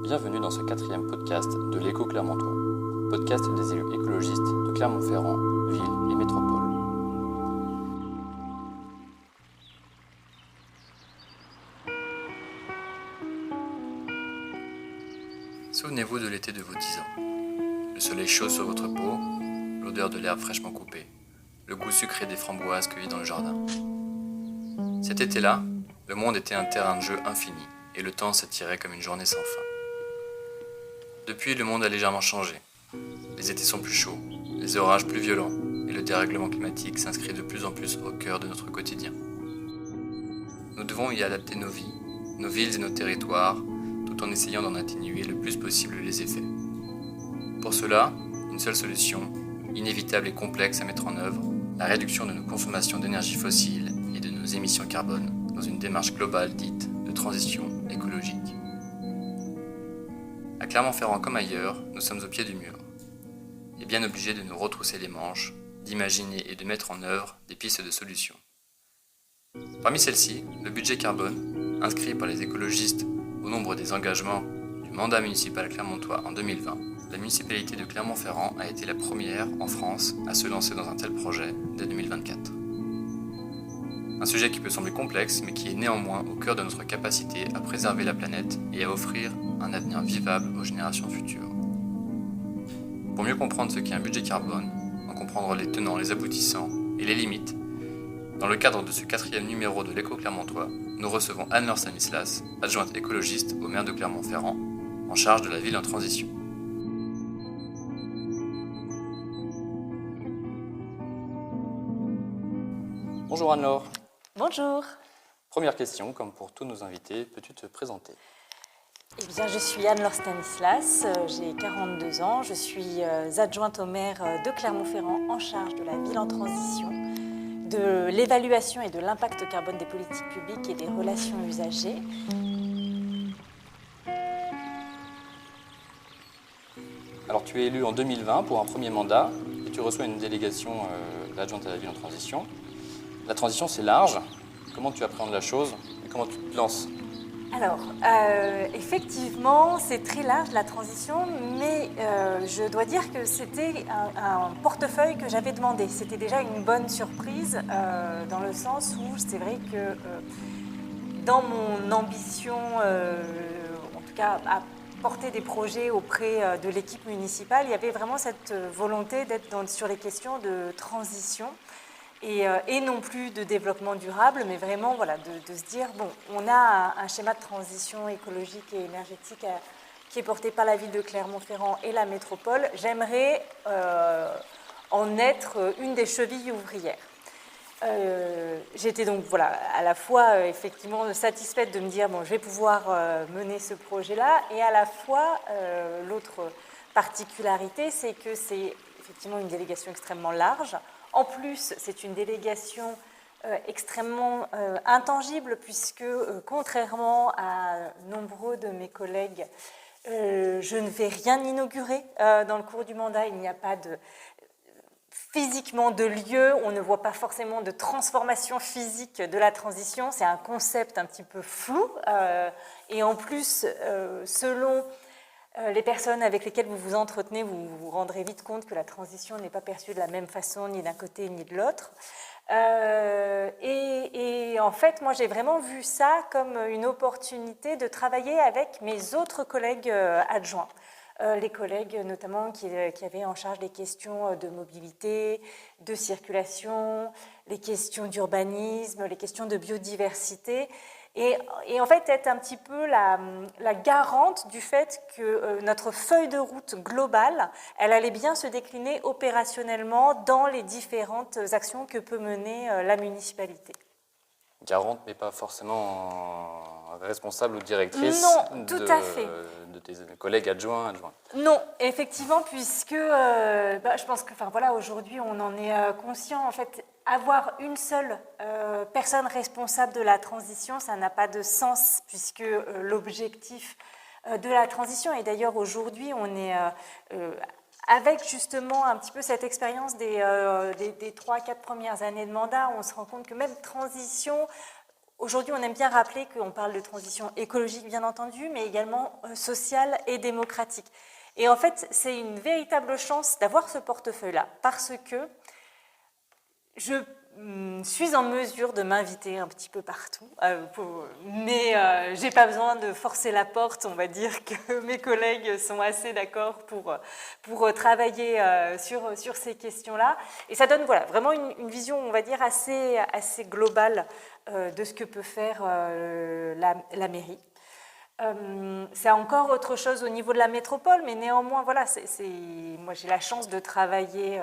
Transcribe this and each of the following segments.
Bienvenue dans ce 4e podcast de l'Écho Clermontois, podcast des élus écologistes de Clermont-Ferrand, ville et métropole. Souvenez-vous de l'été de vos 10 ans. Le soleil chaud sur votre peau, l'odeur de l'herbe fraîchement coupée, le goût sucré des framboises cueillies dans le jardin. Cet été-là, le monde était un terrain de jeu infini et le temps s'étirait comme une journée sans fin. Depuis, le monde a légèrement changé. Les étés sont plus chauds, les orages plus violents et le dérèglement climatique s'inscrit de plus en plus au cœur de notre quotidien. Nous devons y adapter nos vies, nos villes et nos territoires, tout en essayant d'en atténuer le plus possible les effets. Pour cela, une seule solution, inévitable et complexe à mettre en œuvre, la réduction de nos consommations d'énergie fossile et de nos émissions carbone dans une démarche globale dite de transition écologique. À Clermont-Ferrand comme ailleurs, nous sommes au pied du mur, et bien obligés de nous retrousser les manches, d'imaginer et de mettre en œuvre des pistes de solutions. Parmi celles-ci, le budget carbone, inscrit par les écologistes au nombre des engagements du mandat municipal clermontois en 2020, la municipalité de Clermont-Ferrand a été la première en France à se lancer dans un tel projet dès 2024. Un sujet qui peut sembler complexe, mais qui est néanmoins au cœur de notre capacité à préserver la planète et à offrir un avenir vivable aux générations futures. Pour mieux comprendre ce qu'est un budget carbone, en comprendre les tenants, les aboutissants et les limites, dans le cadre de ce 4e numéro de l'Écho Clermontois, nous recevons Anne-Laure Stanislas, adjointe écologiste au maire de Clermont-Ferrand, en charge de la ville en transition. Bonjour Anne-Laure. Bonjour. Première question, comme pour tous nos invités, peux-tu te présenter ? Eh bien, je suis Anne-Laure Stanislas, j'ai 42 ans, je suis adjointe au maire de Clermont-Ferrand en charge de la ville en transition, de l'évaluation et de l'impact carbone des politiques publiques et des relations usagers. Alors tu es élue en 2020 pour un premier mandat et tu reçois une délégation d'adjointe à la ville en transition. La transition c'est large, comment tu appréhendes la chose et comment tu te lances ? Alors, effectivement, c'est très large la transition, mais je dois dire que c'était un portefeuille que j'avais demandé. C'était déjà une bonne surprise, dans le sens où c'est vrai que dans mon ambition, en tout cas à porter des projets auprès de l'équipe municipale, il y avait vraiment cette volonté d'être sur les questions de transition. Et non plus de développement durable, mais vraiment voilà, de se dire, bon, on a un schéma de transition écologique et énergétique qui est porté par la ville de Clermont-Ferrand et la métropole. J'aimerais en être une des chevilles ouvrières. J'étais donc voilà, à la fois effectivement satisfaite de me dire, bon, je vais pouvoir mener ce projet-là, et à la fois, l'autre particularité, c'est que c'est effectivement une délégation extrêmement large. En plus, c'est une délégation extrêmement intangible puisque, contrairement à nombreux de mes collègues, je ne vais rien inaugurer dans le cours du mandat. Il n'y a pas physiquement de lieu, on ne voit pas forcément de transformation physique de la transition. C'est un concept un petit peu flou. Et en plus, selon les personnes avec lesquelles vous vous entretenez, vous vous rendrez vite compte que la transition n'est pas perçue de la même façon, ni d'un côté ni de l'autre. Et en fait, moi, j'ai vraiment vu ça comme une opportunité de travailler avec mes autres collègues adjoints. Les collègues notamment qui avaient en charge les questions de mobilité, de circulation, les questions d'urbanisme, les questions de biodiversité. Et en fait, être un petit peu la garante du fait que notre feuille de route globale, elle allait bien se décliner opérationnellement dans les différentes actions que peut mener la municipalité. Garante, mais pas forcément responsable ou directrice non, tout à fait. De tes collègues adjoints. Non, effectivement, puisque je pense que voilà, aujourd'hui, on en est conscient. En fait, avoir une seule personne responsable de la transition, ça n'a pas de sens, puisque l'objectif de la transition, et d'ailleurs aujourd'hui, on est avec justement un petit peu cette expérience des 3-4 premières années de mandat, on se rend compte que même transition, aujourd'hui, on aime bien rappeler qu'on parle de transition écologique, bien entendu, mais également sociale et démocratique. Et en fait, c'est une véritable chance d'avoir ce portefeuille-là, parce que je suis en mesure de m'inviter un petit peu partout, mais je n'ai pas besoin de forcer la porte. On va dire que mes collègues sont assez d'accord pour travailler sur ces questions-là. Et ça donne voilà, vraiment une vision, on va dire, assez globale de ce que peut faire la mairie. C'est encore autre chose au niveau de la métropole, mais néanmoins, voilà, moi j'ai la chance de travailler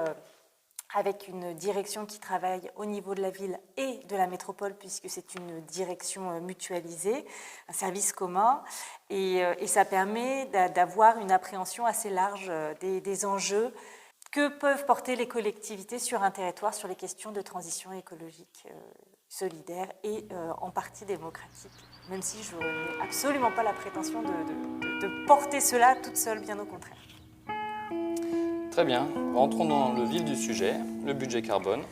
avec une direction qui travaille au niveau de la ville et de la métropole, puisque c'est une direction mutualisée, un service commun, et ça permet d'avoir une appréhension assez large des enjeux que peuvent porter les collectivités sur un territoire sur les questions de transition écologique solidaire et en partie démocratique, même si je n'ai absolument pas la prétention de porter cela toute seule, bien au contraire. Très bien, rentrons dans le vif du sujet, le budget carbone.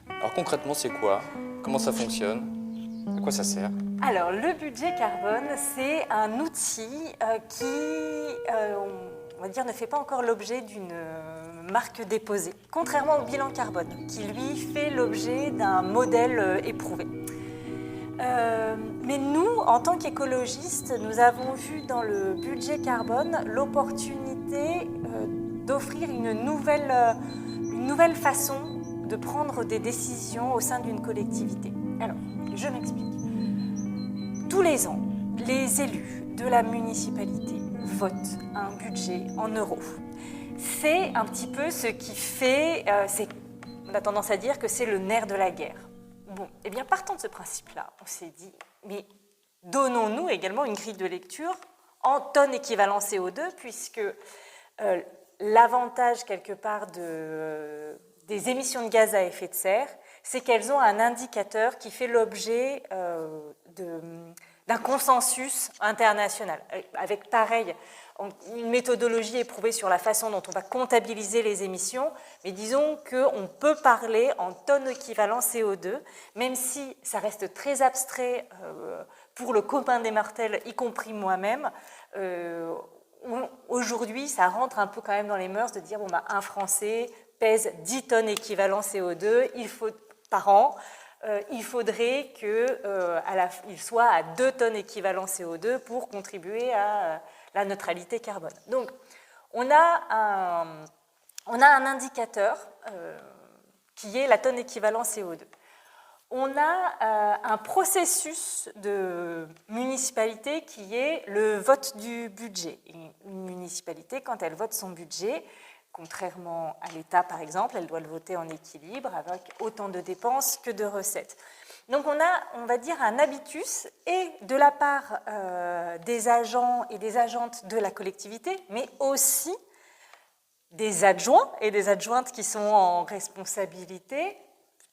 Alors concrètement, c'est quoi? Comment ça fonctionne? À quoi ça sert? Alors, le budget carbone, c'est un outil qui, on va dire, ne fait pas encore l'objet d'une marque déposée, contrairement au bilan carbone, qui lui fait l'objet d'un modèle éprouvé. Mais nous, en tant qu'écologistes, nous avons vu dans le budget carbone l'opportunité d'offrir une nouvelle façon de prendre des décisions au sein d'une collectivité. Alors, je m'explique. Tous les ans, les élus de la municipalité votent un budget en euros. C'est un petit peu ce qui fait, on a tendance à dire que c'est le nerf de la guerre. Bon, eh bien, partant de ce principe-là, on s'est dit, mais donnons-nous également une grille de lecture en tonnes équivalent CO2, puisque l'avantage, quelque part, des émissions de gaz à effet de serre, c'est qu'elles ont un indicateur qui fait l'objet d'un consensus international, avec pareil, une méthodologie éprouvée sur la façon dont on va comptabiliser les émissions, mais disons qu'on peut parler en tonnes équivalent CO2, même si ça reste très abstrait pour le commun des mortels, y compris moi-même. Aujourd'hui, ça rentre un peu quand même dans les mœurs de dire bon, un Français pèse 10 tonnes équivalent CO2 par an. Il faudrait qu'il soit à 2 tonnes équivalent CO2 pour contribuer à la neutralité carbone. Donc, on a un indicateur qui est la tonne équivalent CO2. On a un processus de municipalité qui est le vote du budget. Une municipalité, quand elle vote son budget, contrairement à l'État par exemple, elle doit le voter en équilibre avec autant de dépenses que de recettes. Donc on va dire, un habitus et de la part des agents et des agentes de la collectivité, mais aussi des adjoints et des adjointes qui sont en responsabilité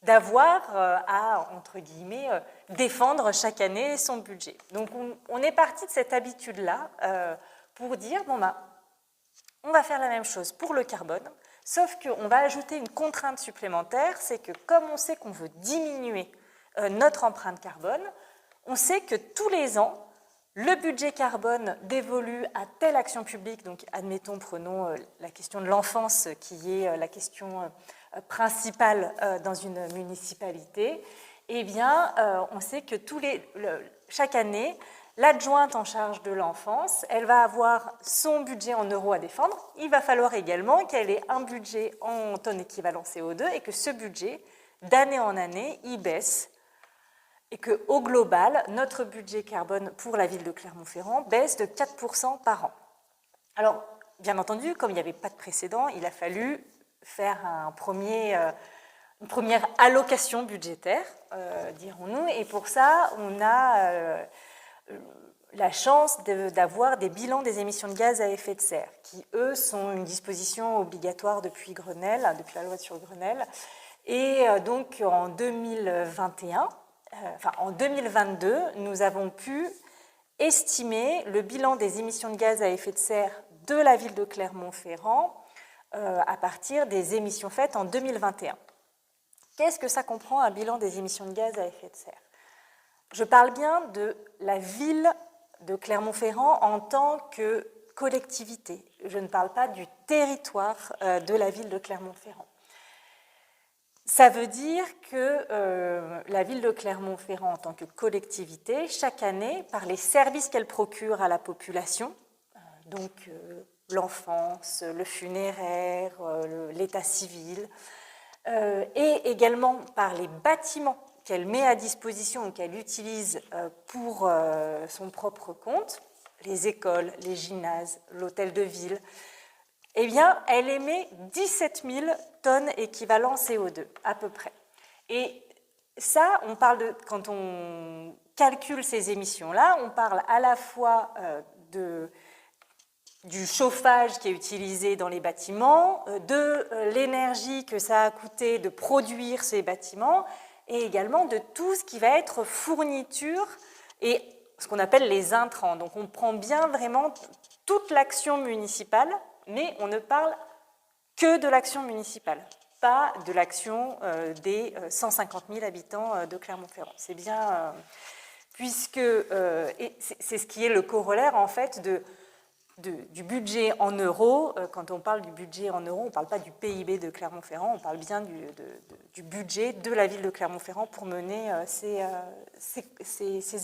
d'avoir à, entre guillemets, défendre chaque année son budget. Donc on est parti de cette habitude-là pour dire, bon on va faire la même chose pour le carbone, sauf qu'on va ajouter une contrainte supplémentaire, c'est que comme on sait qu'on veut diminuer notre empreinte carbone, on sait que tous les ans, le budget carbone dévolu à telle action publique, donc admettons, prenons la question de l'enfance qui est la question principale dans une municipalité, eh bien, on sait que chaque année, l'adjointe en charge de l'enfance, elle va avoir son budget en euros à défendre. Il va falloir également qu'elle ait un budget en tonnes équivalent CO2 et que ce budget, d'année en année, il baisse et qu'au global, notre budget carbone pour la ville de Clermont-Ferrand baisse de 4% par an. Alors, bien entendu, comme il n'y avait pas de précédent, il a fallu faire une première allocation budgétaire, dirons-nous, et pour ça, on a la chance d'avoir des bilans des émissions de gaz à effet de serre, qui, eux, sont une disposition obligatoire depuis Grenelle, depuis la loi sur Grenelle, et donc en 2021, en 2022, nous avons pu estimer le bilan des émissions de gaz à effet de serre de la ville de Clermont-Ferrand à partir des émissions faites en 2021. Qu'est-ce que ça comprend, un bilan des émissions de gaz à effet de serre? je parle bien de la ville de Clermont-Ferrand en tant que collectivité. Je ne parle pas du territoire de la ville de Clermont-Ferrand. Ça veut dire que la ville de Clermont-Ferrand, en tant que collectivité, chaque année, par les services qu'elle procure à la population, donc l'enfance, le funéraire, l'état civil, et également par les bâtiments qu'elle met à disposition ou qu'elle utilise pour son propre compte, les écoles, les gymnases, l'hôtel de ville, eh bien, elle émet 17 000 tonnes équivalent CO2, à peu près. Et ça, on parle quand on calcule ces émissions-là, on parle à la fois du chauffage qui est utilisé dans les bâtiments, de l'énergie que ça a coûté de produire ces bâtiments, et également de tout ce qui va être fourniture et ce qu'on appelle les intrants. Donc on prend bien vraiment toute l'action municipale, mais on ne parle que de l'action municipale, pas de l'action des 150 000 habitants de Clermont-Ferrand. C'est bien, puisque c'est ce qui est le corollaire en fait du budget en euros. Quand on parle du budget en euros, on ne parle pas du PIB de Clermont-Ferrand, on parle bien du budget de la ville de Clermont-Ferrand pour mener ces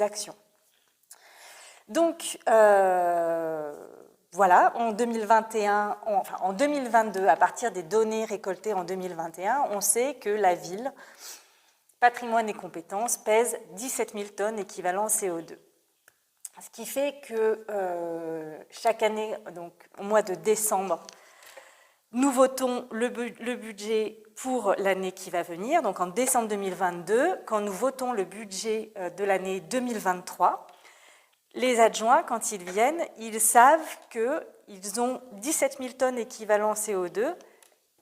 actions. Donc, voilà, en 2022, à partir des données récoltées en 2021, on sait que la ville, patrimoine et compétences, pèse 17 000 tonnes équivalent CO2. Ce qui fait que chaque année, donc au mois de décembre, nous votons le budget pour l'année qui va venir. Donc en décembre 2022, quand nous votons le budget de l'année 2023, les adjoints, quand ils viennent, ils savent qu'ils ont 17 000 tonnes équivalent CO2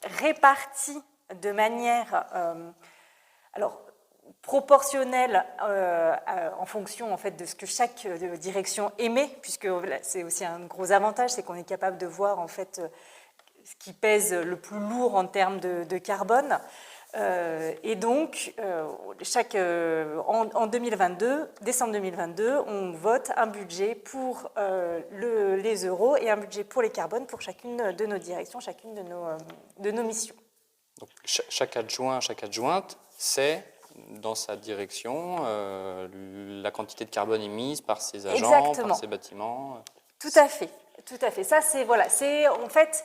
réparties de manière proportionnelle en fonction en fait, de ce que chaque direction émet, puisque c'est aussi un gros avantage, c'est qu'on est capable de voir en fait, ce qui pèse le plus lourd en termes de carbone. Et donc, en 2022, décembre 2022, on vote un budget pour les euros et un budget pour les carbones pour chacune de nos directions, chacune de nos missions. Donc, chaque adjoint, chaque adjointe sait, dans sa direction, la quantité de carbone émise par ses agents, exactement, par ses bâtiments. Tout à fait, tout à fait. Ça, c'est en fait...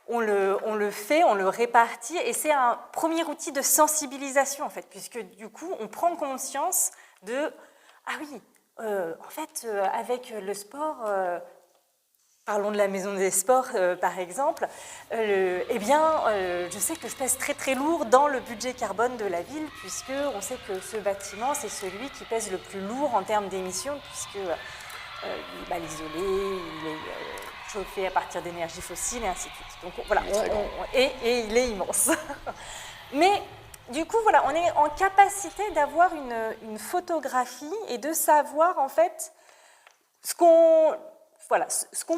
On le fait, on le répartit, et c'est un premier outil de sensibilisation, en fait, puisque du coup, on prend conscience de « Ah oui, en fait, avec le sport, parlons de la Maison des Sports, par exemple, eh bien, je sais que je pèse très très lourd dans le budget carbone de la ville, puisqu'on sait que ce bâtiment, c'est celui qui pèse le plus lourd en termes d'émissions, puisque il est mal isolé, il est chauffé à partir d'énergie fossile et ainsi de suite. Donc voilà, et il est immense. Mais du coup, voilà, on est en capacité d'avoir une photographie et de savoir en fait ce qu'on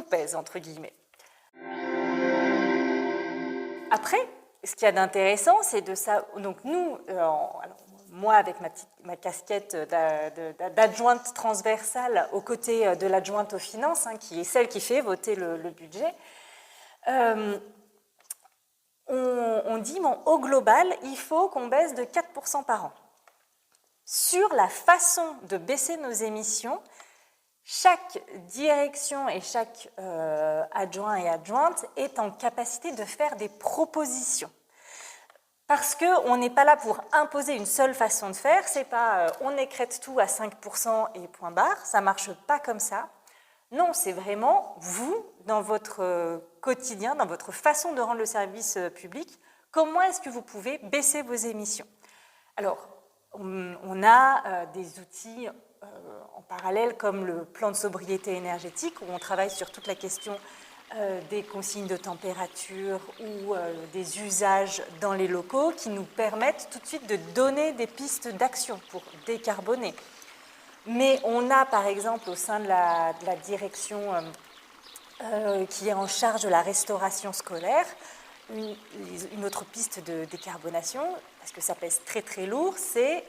pèse, entre guillemets. Après, ce qu'il y a d'intéressant, c'est de ça. Donc nous, moi, avec ma casquette d'adjointe transversale aux côtés de l'adjointe aux finances, qui est celle qui fait voter le budget, on dit, au global, il faut qu'on baisse de 4% par an. Sur la façon de baisser nos émissions, chaque direction et chaque adjoint et adjointe est en capacité de faire des propositions. Parce qu'on n'est pas là pour imposer une seule façon de faire, c'est pas on écrète tout à 5% et point barre, ça ne marche pas comme ça. Non, c'est vraiment vous, dans votre quotidien, dans votre façon de rendre le service public, comment est-ce que vous pouvez baisser vos émissions. Alors, on a des outils en parallèle comme le plan de sobriété énergétique, où on travaille sur toute la question des consignes de température ou des usages dans les locaux qui nous permettent tout de suite de donner des pistes d'action pour décarboner. Mais on a par exemple au sein de la direction qui est en charge de la restauration scolaire une autre piste de décarbonation, parce que ça pèse très très lourd, c'est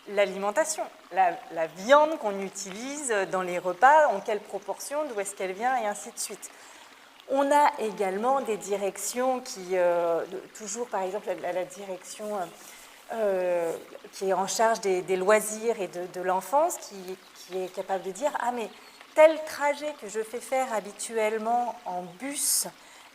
l'alimentation, la viande qu'on utilise dans les repas, en quelle proportion, d'où est-ce qu'elle vient, et ainsi de suite. On a également des directions qui, toujours par exemple la direction qui est en charge des loisirs et de l'enfance, qui est capable de dire « Ah mais tel trajet que je fais faire habituellement en bus,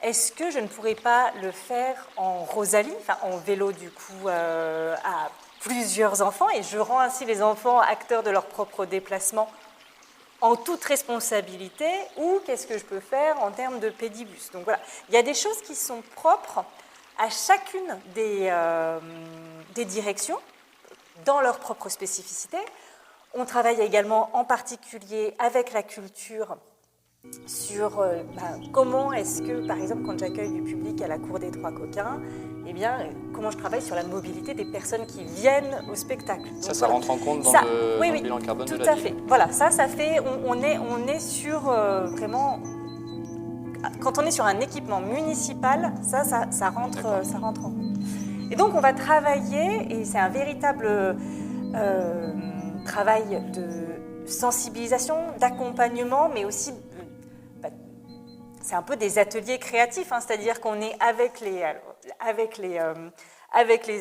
est-ce que je ne pourrais pas le faire en Rosalie, enfin en vélo du coup à plusieurs enfants, et je rends ainsi les enfants acteurs de leur propre déplacement en toute responsabilité, ou qu'est-ce que je peux faire en termes de pédibus ?» Donc voilà, il y a des choses qui sont propres à chacune des directions, dans leur propre spécificité. On travaille également en particulier avec la culture sur comment est-ce que, par exemple, quand j'accueille du public à la Cour des Trois Coquins, eh bien, comment je travaille sur la mobilité des personnes qui viennent au spectacle. Donc, ça rentre en compte dans le bilan carbone de la ville. Tout à fait. Voilà, ça fait, on est sur vraiment, quand on est sur un équipement municipal, ça rentre en compte. Et donc, on va travailler, et c'est un véritable travail de sensibilisation, d'accompagnement, mais aussi, c'est un peu des ateliers créatifs, hein, c'est-à-dire qu'on est avec les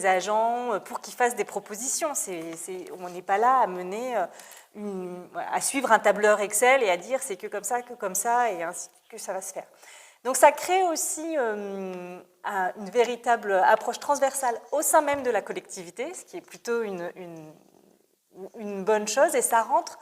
agents pour qu'ils fassent des propositions. On n'est pas là à mener à suivre un tableur Excel et à dire c'est que comme ça, et ainsi que ça va se faire. Donc ça crée aussi une véritable approche transversale au sein même de la collectivité, ce qui est plutôt une bonne chose, et ça rentre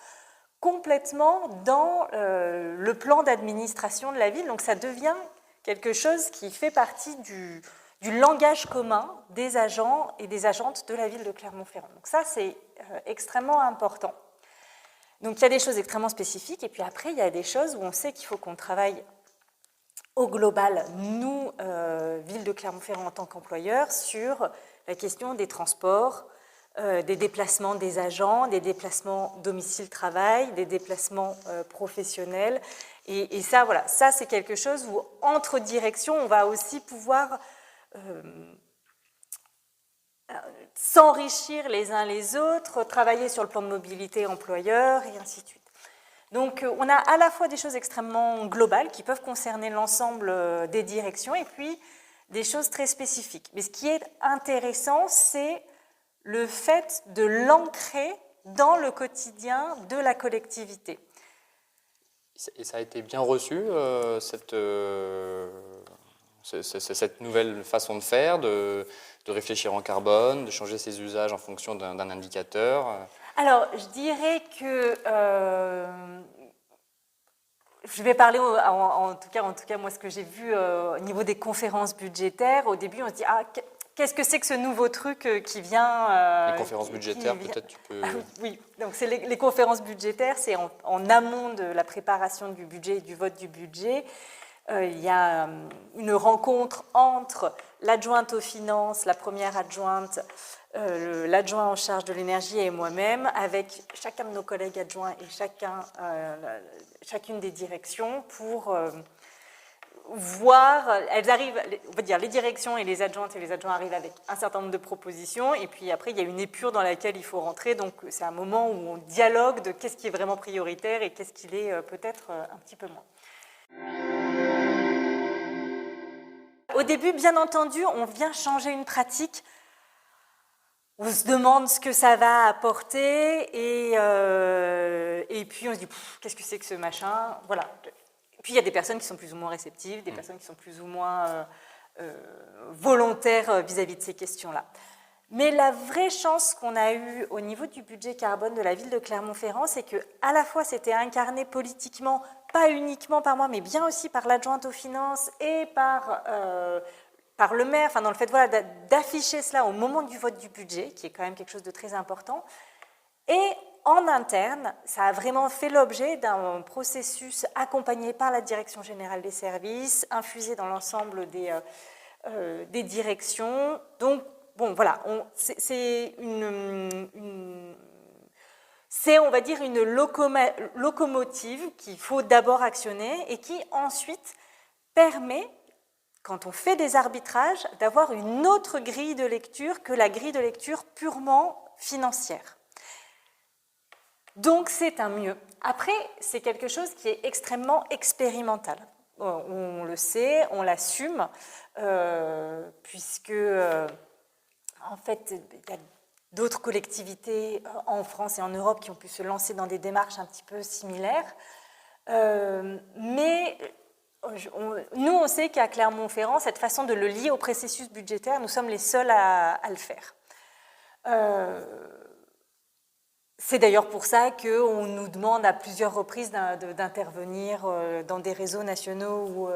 complètement dans le plan d'administration de la ville. Donc ça devient quelque chose qui fait partie du langage commun des agents et des agentes de la ville de Clermont-Ferrand. Donc ça, c'est extrêmement important. Donc il y a des choses extrêmement spécifiques, et puis après, il y a des choses où on sait qu'il faut qu'on travaille au global, nous, ville de Clermont-Ferrand en tant qu'employeur, sur la question des transports, des déplacements des agents, des déplacements domicile-travail, des déplacements professionnels. Et ça, voilà, ça c'est quelque chose où, entre directions, on va aussi pouvoir s'enrichir les uns les autres, travailler sur le plan de mobilité employeur, et ainsi de suite. Donc, on a à la fois des choses extrêmement globales qui peuvent concerner l'ensemble des directions, et puis des choses très spécifiques. Mais ce qui est intéressant, c'est le fait de l'ancrer dans le quotidien de la collectivité. Et ça a été bien reçu, cette nouvelle façon de faire, de réfléchir en carbone, de changer ses usages en fonction d'un indicateur? Alors, je dirais que je vais parler en tout cas moi, ce que j'ai vu au niveau des conférences budgétaires. Au début, on se dit qu'est-ce que c'est que ce nouveau truc qui vient… les conférences budgétaires, peut-être tu peux… Oui, donc c'est les conférences budgétaires, c'est en amont de la préparation du budget et du vote du budget. Il y a une rencontre entre l'adjointe aux finances, la première adjointe, l'adjoint en charge de l'énergie et moi-même, avec chacun de nos collègues adjoints et chacune des directions pour voir, elles arrivent, on va dire les directions et les adjointes et les adjoints arrivent avec un certain nombre de propositions, et puis après il y a une épure dans laquelle il faut rentrer, donc c'est un moment où on dialogue de qu'est-ce qui est vraiment prioritaire et qu'est-ce qui l'est peut-être un petit peu moins. Au début, bien entendu, on vient changer une pratique. On se demande ce que ça va apporter, et puis on se dit qu'est-ce que c'est que ce machin, voilà. Puis il y a des personnes qui sont plus ou moins réceptives, des personnes qui sont plus ou moins volontaires vis-à-vis de ces questions-là. Mais la vraie chance qu'on a eue au niveau du budget carbone de la ville de Clermont-Ferrand, c'est qu'à la fois c'était incarné politiquement, pas uniquement par moi, mais bien aussi par l'adjointe aux finances et par le maire, enfin dans le fait voilà, d'afficher cela au moment du vote du budget, qui est quand même quelque chose de très important. Et en interne, ça a vraiment fait l'objet d'un processus accompagné par la Direction générale des services, infusé dans l'ensemble des directions. Donc, bon, voilà, c'est on va dire, une locomotive qu'il faut d'abord actionner et qui ensuite permet, quand on fait des arbitrages, d'avoir une autre grille de lecture que la grille de lecture purement financière. Donc c'est un mieux. Après, c'est quelque chose qui est extrêmement expérimental. On le sait, on l'assume, puisque en fait, il y a d'autres collectivités en France et en Europe qui ont pu se lancer dans des démarches un petit peu similaires. Mais nous, on sait qu'à Clermont-Ferrand, cette façon de le lier au processus budgétaire, nous sommes les seuls à le faire. C'est d'ailleurs pour ça qu'on nous demande à plusieurs reprises d'intervenir dans des réseaux nationaux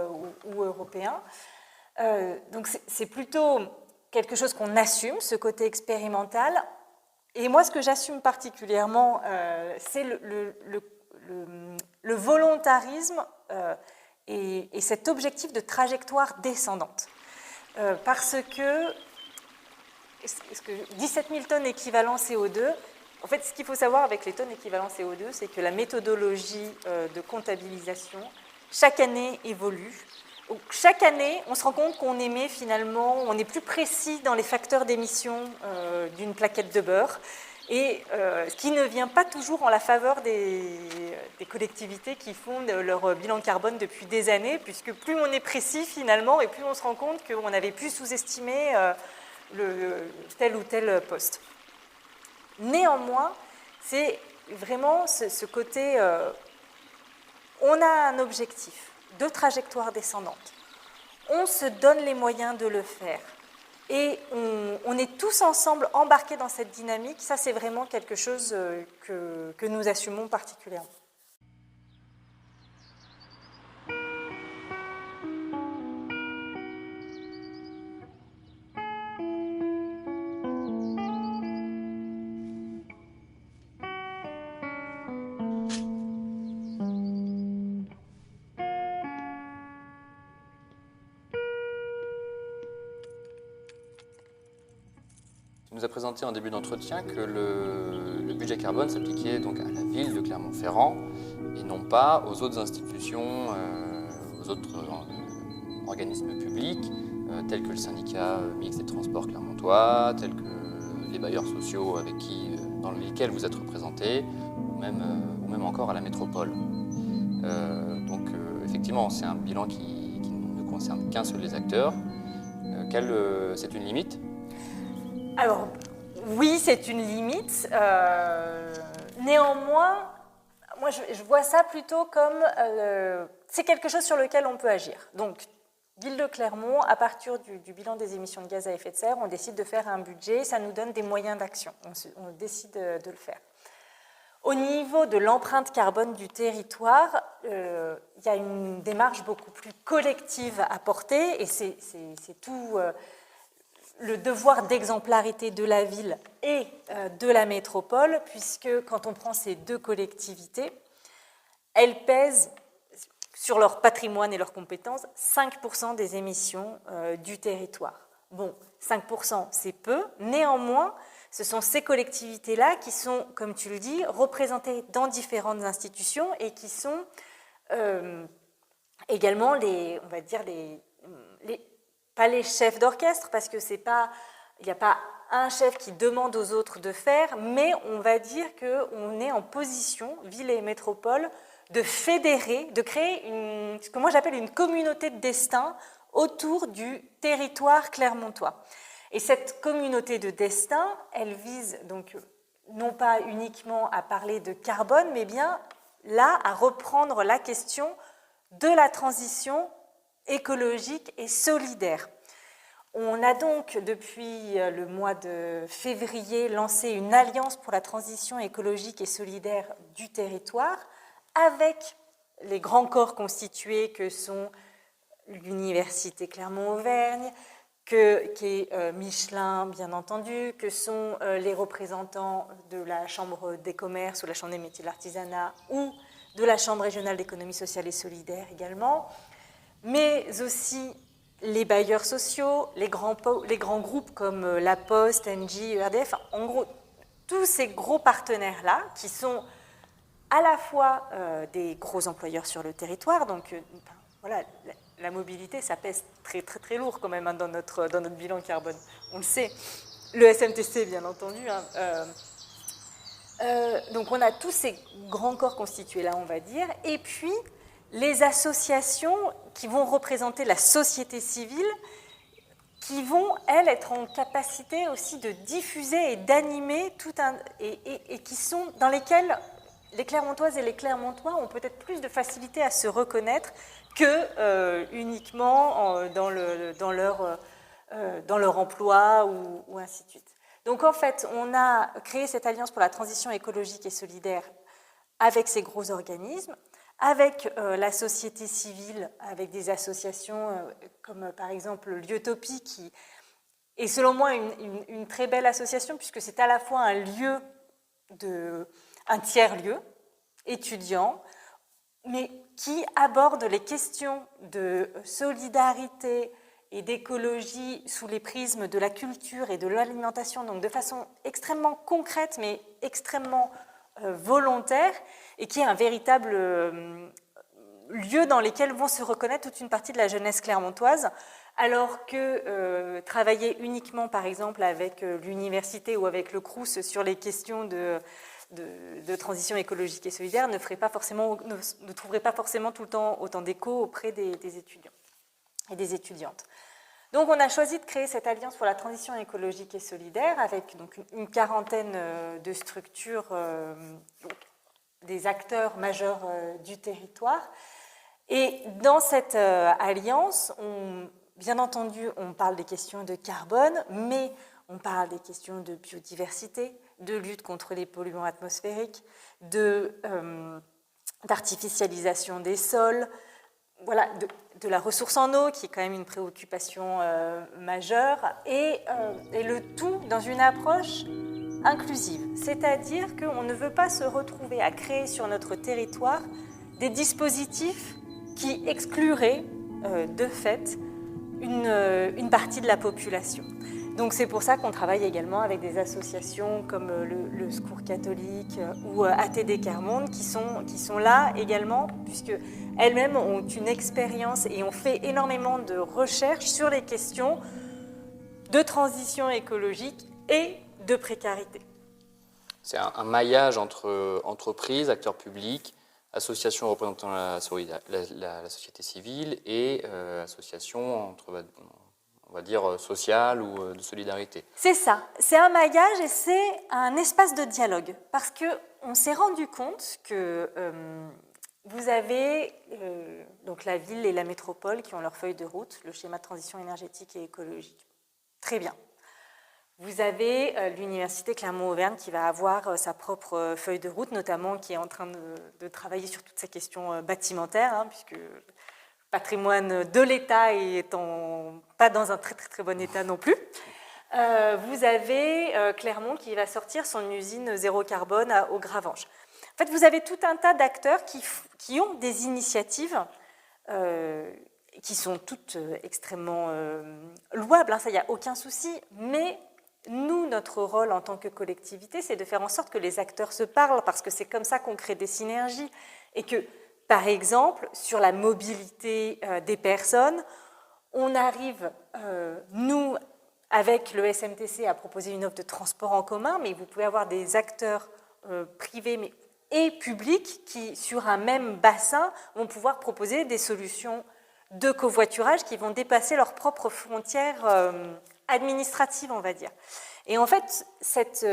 ou européens. Donc c'est plutôt quelque chose qu'on assume, ce côté expérimental. Et moi, ce que j'assume particulièrement, c'est le volontarisme et cet objectif de trajectoire descendante. Parce que 17 000 tonnes équivalent CO2, en fait, ce qu'il faut savoir avec les tonnes équivalent CO2, c'est que la méthodologie de comptabilisation, chaque année, évolue. Donc, chaque année, on se rend compte qu'on émet finalement, on est plus précis dans les facteurs d'émission d'une plaquette de beurre, et ce qui ne vient pas toujours en la faveur des collectivités qui font leur bilan carbone depuis des années, puisque plus on est précis finalement, et plus on se rend compte qu'on avait pu sous-estimer tel ou tel poste. Néanmoins, c'est vraiment ce côté, on a un objectif de trajectoire descendante, on se donne les moyens de le faire et on est tous ensemble embarqués dans cette dynamique. Ça, c'est vraiment quelque chose que nous assumons particulièrement. Tu nous as présenté en début d'entretien que le budget carbone s'appliquait donc à la ville de Clermont-Ferrand et non pas aux autres institutions, aux autres organismes publics, tels que le syndicat mixte des transports clermontois, tels que les bailleurs sociaux dans lesquels vous êtes représentés, ou même encore à la métropole. Donc effectivement, c'est un bilan qui ne concerne qu'un seul des acteurs. C'est une limite ? Alors, oui, c'est une limite. Néanmoins, moi, je vois ça plutôt comme... c'est quelque chose sur lequel on peut agir. Donc, Ville de Clermont, à partir du bilan des émissions de gaz à effet de serre, on décide de faire un budget, ça nous donne des moyens d'action. On décide de le faire. Au niveau de l'empreinte carbone du territoire, il y a une démarche beaucoup plus collective à porter, et c'est tout... le devoir d'exemplarité de la ville et de la métropole, puisque quand on prend ces deux collectivités, elles pèsent sur leur patrimoine et leurs compétences 5% des émissions du territoire. Bon, 5% c'est peu, néanmoins, ce sont ces collectivités-là qui sont, comme tu le dis, représentées dans différentes institutions et qui sont également on va dire pas les chefs d'orchestre, parce que il n'y a pas un chef qui demande aux autres de faire, mais on va dire qu'on est en position, ville et métropole, de fédérer, de créer ce que moi j'appelle une communauté de destin autour du territoire clermontois. Et cette communauté de destin, elle vise donc non pas uniquement à parler de carbone, mais bien là à reprendre la question de la transition écologique et solidaire. On a donc, depuis le mois de février, lancé une alliance pour la transition écologique et solidaire du territoire avec les grands corps constitués que sont l'Université Clermont-Auvergne, qui est Michelin, bien entendu, que sont les représentants de la Chambre des commerces ou la Chambre des métiers de l'artisanat ou de la Chambre régionale d'économie sociale et solidaire également, mais aussi les bailleurs sociaux, les grands groupes comme La Poste, Engie, ERDF, en gros, tous ces gros partenaires-là qui sont à la fois des gros employeurs sur le territoire, donc voilà, la mobilité, ça pèse très, très, très lourd quand même dans notre bilan carbone, on le sait. Le SMTC, bien entendu, Donc on a tous ces grands corps constitués là, on va dire, et puis les associations qui vont représenter la société civile, qui vont, elles, être en capacité aussi de diffuser et d'animer et qui sont dans lesquelles les Clermontoises et les Clermontois ont peut-être plus de facilité à se reconnaître que uniquement dans leur emploi ou ainsi de suite. Donc en fait, on a créé cette Alliance pour la transition écologique et solidaire avec ces gros organismes, avec la société civile, avec des associations comme par exemple l'Utopie, qui est selon moi une très belle association, puisque c'est à la fois un tiers-lieu étudiant, mais qui aborde les questions de solidarité et d'écologie sous les prismes de la culture et de l'alimentation, donc de façon extrêmement concrète, mais extrêmement volontaire, et qui est un véritable lieu dans lequel vont se reconnaître toute une partie de la jeunesse clermontoise, alors que travailler uniquement, par exemple, avec l'université ou avec le Crous sur les questions de transition écologique et solidaire ne trouverait pas forcément tout le temps autant d'écho auprès des étudiants et des étudiantes. Donc on a choisi de créer cette Alliance pour la transition écologique et solidaire avec donc une quarantaine de structures, des acteurs majeurs du territoire. Et dans cette alliance, bien entendu, on parle des questions de carbone, mais on parle des questions de biodiversité, de lutte contre les polluants atmosphériques, d'artificialisation des sols, voilà, de la ressource en eau, qui est quand même une préoccupation majeure, et le tout dans une approche inclusive. C'est-à-dire qu'on ne veut pas se retrouver à créer sur notre territoire des dispositifs qui excluraient de fait une partie de la population. Donc c'est pour ça qu'on travaille également avec des associations comme le Secours catholique ou ATD Quart-Monde qui sont là également, puisque elles-mêmes ont une expérience et ont fait énormément de recherches sur les questions de transition écologique et de précarité. C'est un maillage entre entreprises, acteurs publics, associations représentant la société civile et associations entre, on va dire, sociales ou de solidarité. C'est ça, c'est un maillage et c'est un espace de dialogue, parce qu'on s'est rendu compte que vous avez donc la ville et la métropole qui ont leur feuille de route, le schéma de transition énergétique et écologique. Très bien. Vous avez l'université Clermont-Auvergne qui va avoir sa propre feuille de route, notamment qui est en train de travailler sur toutes ces questions bâtimentaires, puisque le patrimoine de l'État est pas dans un très très très bon état non plus. Vous avez Clermont qui va sortir son usine zéro carbone au Gravenges. En fait, vous avez tout un tas d'acteurs qui ont des initiatives qui sont toutes extrêmement louables, ça, il n'y a aucun souci, mais nous, notre rôle en tant que collectivité, c'est de faire en sorte que les acteurs se parlent, parce que c'est comme ça qu'on crée des synergies, et que, par exemple, sur la mobilité des personnes, on arrive, nous, avec le SMTC, à proposer une offre de transport en commun, mais vous pouvez avoir des acteurs privés et publics qui, sur un même bassin, vont pouvoir proposer des solutions de covoiturage qui vont dépasser leurs propres frontières administratives, on va dire. Et en fait, cette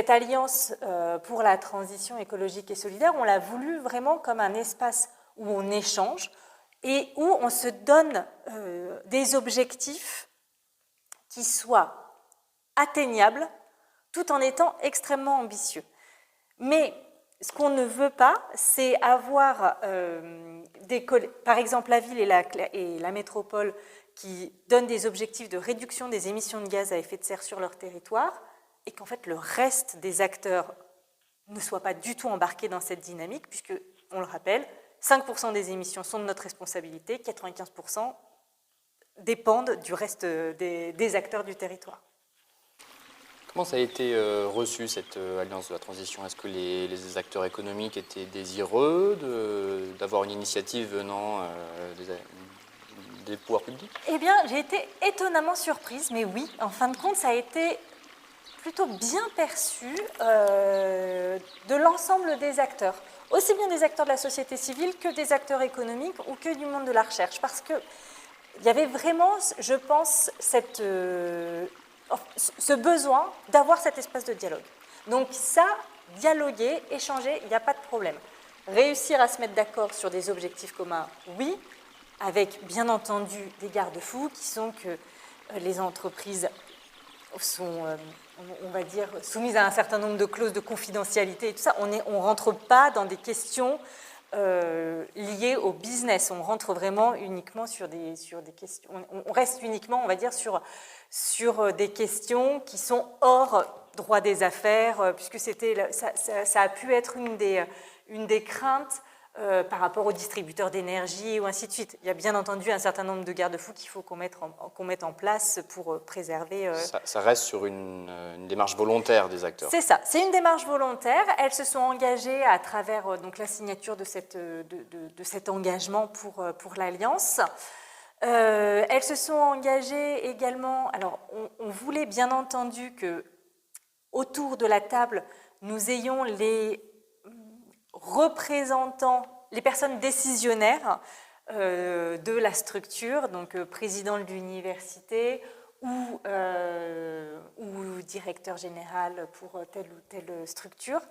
alliance pour la transition écologique et solidaire, on l'a voulu vraiment comme un espace où on échange et où on se donne des objectifs qui soient atteignables tout en étant extrêmement ambitieux. Mais ce qu'on ne veut pas, c'est avoir par exemple la ville et la métropole qui donnent des objectifs de réduction des émissions de gaz à effet de serre sur leur territoire et qu'en fait le reste des acteurs ne soit pas du tout embarqués dans cette dynamique, puisque, on le rappelle, 5% des émissions sont de notre responsabilité, 95% dépendent du reste des acteurs du territoire. Comment ça a été reçu, cette alliance de la transition? Est-ce que les acteurs économiques étaient désireux d'avoir une initiative venant des pouvoirs publics? Eh bien, j'ai été étonnamment surprise, mais oui, en fin de compte, ça a été plutôt bien perçue de l'ensemble des acteurs, aussi bien des acteurs de la société civile que des acteurs économiques ou que du monde de la recherche, parce qu'il y avait vraiment, je pense, ce besoin d'avoir cet espace de dialogue. Donc ça, dialoguer, échanger, il n'y a pas de problème. Réussir à se mettre d'accord sur des objectifs communs, oui, avec bien entendu des garde-fous qui sont que les entreprises sont, on va dire, soumises à un certain nombre de clauses de confidentialité et tout ça. On ne rentre pas dans des questions liées au business. On rentre vraiment uniquement sur des questions. On reste uniquement, on va dire, sur des questions qui sont hors droit des affaires, puisque ça a pu être une des craintes par rapport aux distributeurs d'énergie ou ainsi de suite. Il y a bien entendu un certain nombre de garde-fous qu'il faut qu'on mette en place pour préserver... Ça reste sur une démarche volontaire des acteurs. C'est ça, c'est une démarche volontaire. Elles se sont engagées à travers donc, la signature de cet engagement pour l'Alliance. Elles se sont engagées également... Alors, on voulait bien entendu que autour de la table, nous ayons les représentants, les personnes décisionnaires de la structure, donc président de l'université ou directeur général pour telle ou telle structure.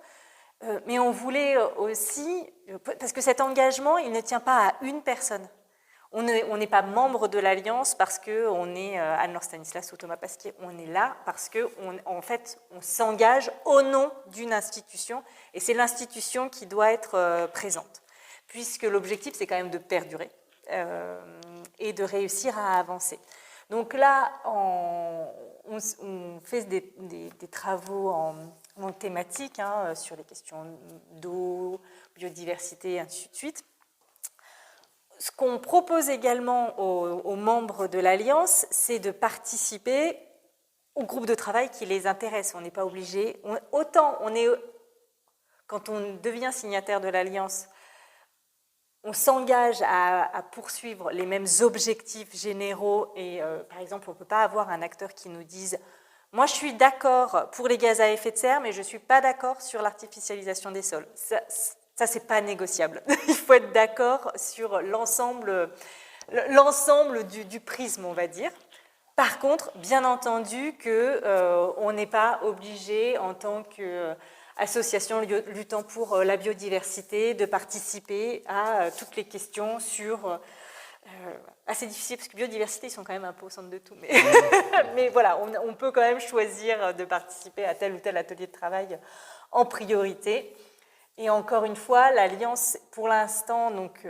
Mais on voulait aussi, parce que cet engagement, il ne tient pas à une personne. On n'est pas membre de l'Alliance parce qu'on est Anne-Laure Stanislas ou Thomas Pasquier. On est là parce qu'en fait, on s'engage au nom d'une institution et c'est l'institution qui doit être présente. Puisque l'objectif, c'est quand même de perdurer et de réussir à avancer. Donc là, on fait des travaux en thématique sur les questions d'eau, biodiversité, et ainsi de suite. Ce qu'on propose également aux membres de l'Alliance, c'est de participer au groupe de travail qui les intéresse. On n'est pas obligé. Quand on devient signataire de l'Alliance, on s'engage à poursuivre les mêmes objectifs généraux. Et par exemple, on ne peut pas avoir un acteur qui nous dise « Moi, je suis d'accord pour les gaz à effet de serre, mais je ne suis pas d'accord sur l'artificialisation des sols. » Ça, c'est pas négociable. Il faut être d'accord sur l'ensemble du prisme, on va dire. Par contre, bien entendu qu'on n'est pas obligé, en tant qu'association luttant pour la biodiversité, de participer à toutes les questions sur... assez difficile, parce que biodiversité, ils sont quand même un peu au centre de tout. Mais voilà, on peut quand même choisir de participer à tel ou tel atelier de travail en priorité. Et encore une fois, l'Alliance, pour l'instant, donc,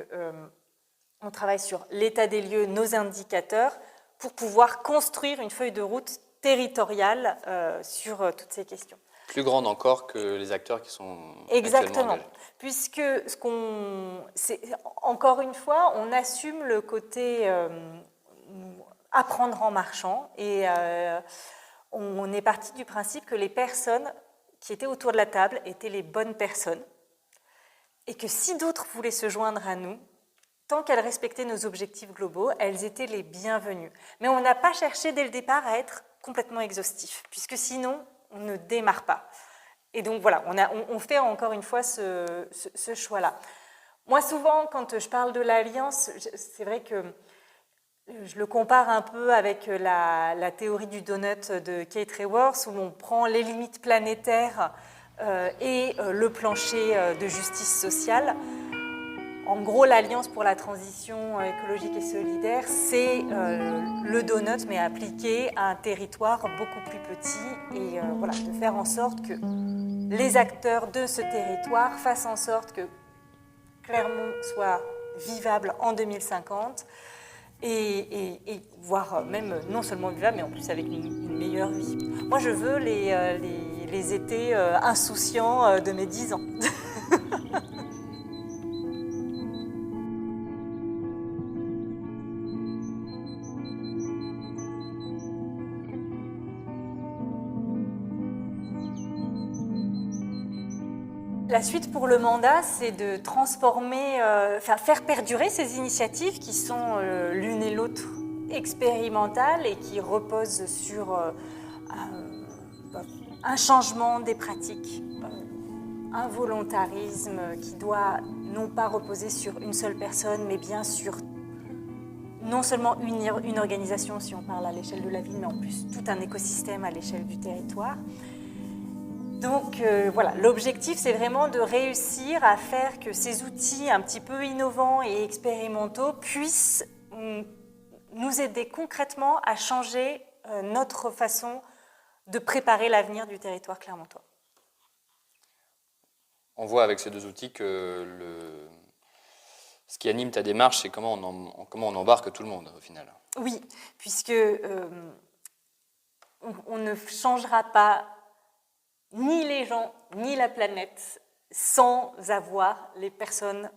on travaille sur l'état des lieux, nos indicateurs, pour pouvoir construire une feuille de route territoriale sur toutes ces questions. Plus grande encore que les acteurs qui sont Exactement, engagés. Puisque encore une fois, on assume le côté apprendre en marchant et on est parti du principe que les personnes qui étaient autour de la table étaient les bonnes personnes et que si d'autres voulaient se joindre à nous, tant qu'elles respectaient nos objectifs globaux, elles étaient les bienvenues. Mais on n'a pas cherché dès le départ à être complètement exhaustif, puisque sinon, on ne démarre pas. Et donc voilà, on fait encore une fois ce choix-là. Moi, souvent, quand je parle de l'Alliance, c'est vrai que je le compare un peu avec la théorie du donut de Kate Raworth, où on prend les limites planétaires et le plancher de justice sociale. En gros, l'Alliance pour la transition écologique et solidaire, c'est le donut, mais appliqué à un territoire beaucoup plus petit, et voilà, de faire en sorte que les acteurs de ce territoire fassent en sorte que Clermont soit vivable en 2050, et voire même non seulement vivable, mais en plus avec une meilleure vie. Moi, je veux les étés insouciants de mes 10 ans. La suite pour le mandat, c'est de transformer, faire perdurer ces initiatives qui sont l'une et l'autre expérimentales et qui reposent sur un changement des pratiques, un volontarisme qui doit non pas reposer sur une seule personne, mais bien sur non seulement une organisation, si on parle à l'échelle de la ville, mais en plus tout un écosystème à l'échelle du territoire. Donc voilà, l'objectif, c'est vraiment de réussir à faire que ces outils un petit peu innovants et expérimentaux puissent nous aider concrètement à changer notre façon de préparer l'avenir du territoire clermontois. On voit avec ces deux outils que ce qui anime ta démarche, c'est comment on embarque tout le monde au final. Oui, puisque on ne changera pas ni les gens, ni la planète sans avoir les personnes,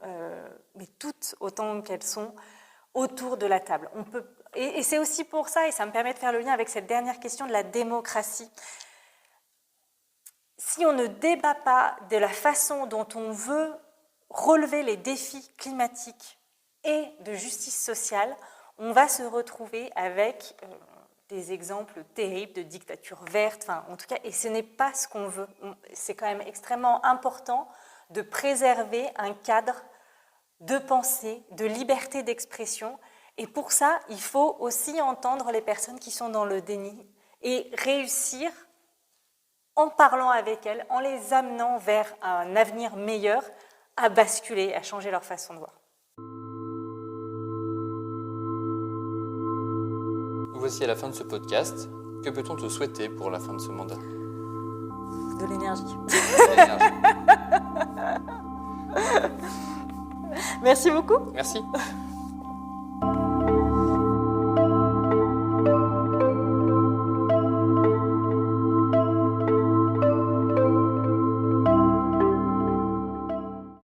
mais toutes autant qu'elles sont, autour de la table. Et c'est aussi pour ça, et ça me permet de faire le lien avec cette dernière question de la démocratie. Si on ne débat pas de la façon dont on veut relever les défis climatiques et de justice sociale, on va se retrouver avec des exemples terribles de dictature verte, enfin, en tout cas, et ce n'est pas ce qu'on veut. C'est quand même extrêmement important de préserver un cadre de pensée, de liberté d'expression, et pour ça, il faut aussi entendre les personnes qui sont dans le déni et réussir, en parlant avec elles, en les amenant vers un avenir meilleur, à basculer, à changer leur façon de voir. Voici à la fin de ce podcast. Que peut-on te souhaiter pour la fin de ce mandat ? De l'énergie. Merci beaucoup. Merci.